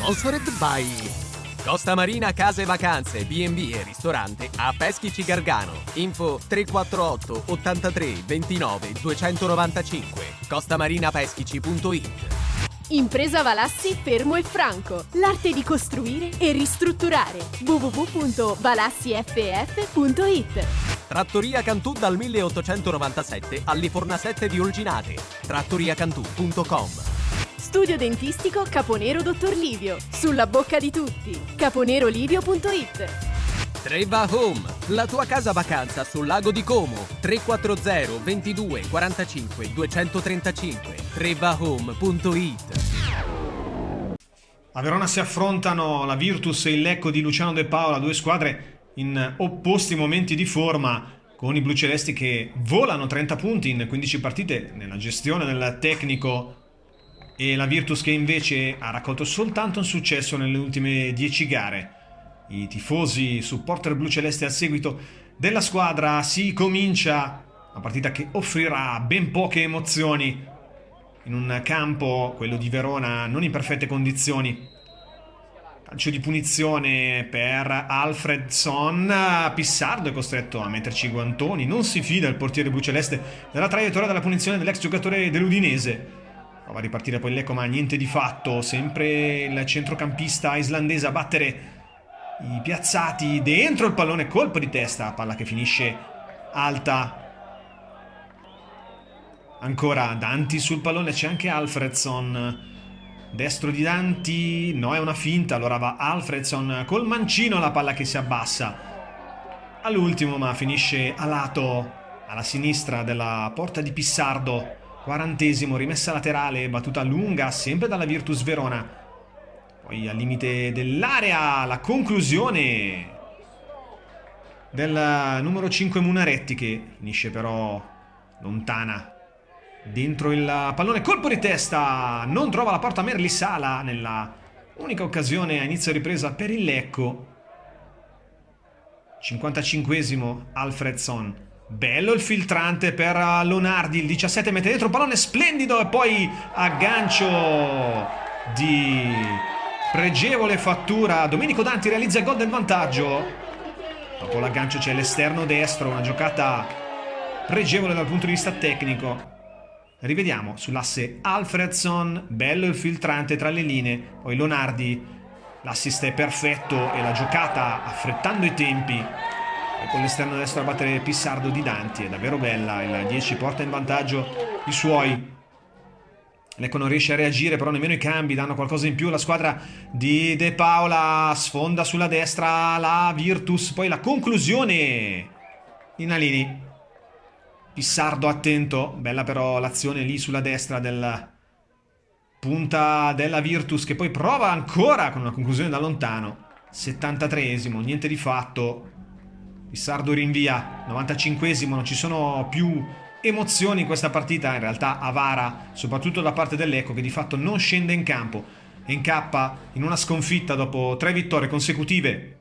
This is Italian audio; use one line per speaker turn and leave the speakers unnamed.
Sponsored by Costa Marina Case Vacanze, B&B e ristorante a Peschici Gargano. Info 348 83 29 295 costamarinapeschici.it.
Impresa Valassi Fermo e Franco. L'arte di costruire e ristrutturare. www.valassiff.it.
Trattoria Cantù dal 1897 all'Iforna 7 di Olginate. trattoriacantù.com.
Studio dentistico Caponero Dottor Livio. Sulla bocca di tutti. caponerolivio.it.
Treva Home, la tua casa vacanza sul lago di Como. 340 22 45 235 trevahome.it.
A Verona si affrontano la Virtus e il Lecco di Luciano De Paola, due squadre in opposti momenti di forma, con i blucelesti che volano 30 punti in 15 partite nella gestione del tecnico e la Virtus che invece ha raccolto soltanto un successo nelle ultime 10 gare. I tifosi supporter blucelesti al seguito della squadra. Si comincia una partita che offrirà ben poche emozioni in un campo, quello di Verona, non in perfette condizioni. Calcio di punizione per Alfredson. Pissardo è costretto a metterci i guantoni, non si fida il portiere bluceleste della traiettoria della punizione dell'ex giocatore dell'Udinese. Prova a ripartire poi Lecco, ma niente di fatto. Sempre il centrocampista islandese a battere i piazzati dentro il pallone, colpo di testa, palla che finisce alta. Ancora Danti sul pallone, c'è anche Alfredson, destro di Danti, no, è una finta, allora va Alfredson col mancino, la palla che si abbassa all'ultimo ma finisce a lato, alla sinistra della porta di Pissardo. 40esimo, rimessa laterale, battuta lunga sempre dalla Virtus Verona. Poi al limite dell'area la conclusione del numero 5 Munaretti, che finisce però lontana dentro il pallone, colpo di testa, non trova la porta Merlisala nella unica occasione a inizio ripresa per il Lecco. 55esimo Alfredson, bello il filtrante per Lonardi, il 17 mette dentro, pallone splendido e poi aggancio di pregevole fattura. Domenico Danti realizza il gol del vantaggio. Dopo l'aggancio c'è l'esterno destro, una giocata pregevole dal punto di vista tecnico. Rivediamo sull'asse Alfredson, bello il filtrante tra le linee, poi Lonardi, l'assist è perfetto e la giocata affrettando i tempi, e con l'esterno destro a battere Pissardo di Danti, è davvero bella, il 10 porta in vantaggio i suoi. Lecco non riesce a reagire, però nemmeno i cambi danno qualcosa in più. La squadra di De Paola sfonda sulla destra la Virtus, poi la conclusione di Nalini. Pissardo attento, bella però l'azione lì sulla destra del punta della Virtus, che poi prova ancora con una conclusione da lontano. 73esimo, niente di fatto. Pissardo rinvia. 95esimo, non ci sono più emozioni in questa partita, in realtà avara, soprattutto da parte dell'Ecco, che di fatto non scende in campo e incappa in una sconfitta dopo 3 vittorie consecutive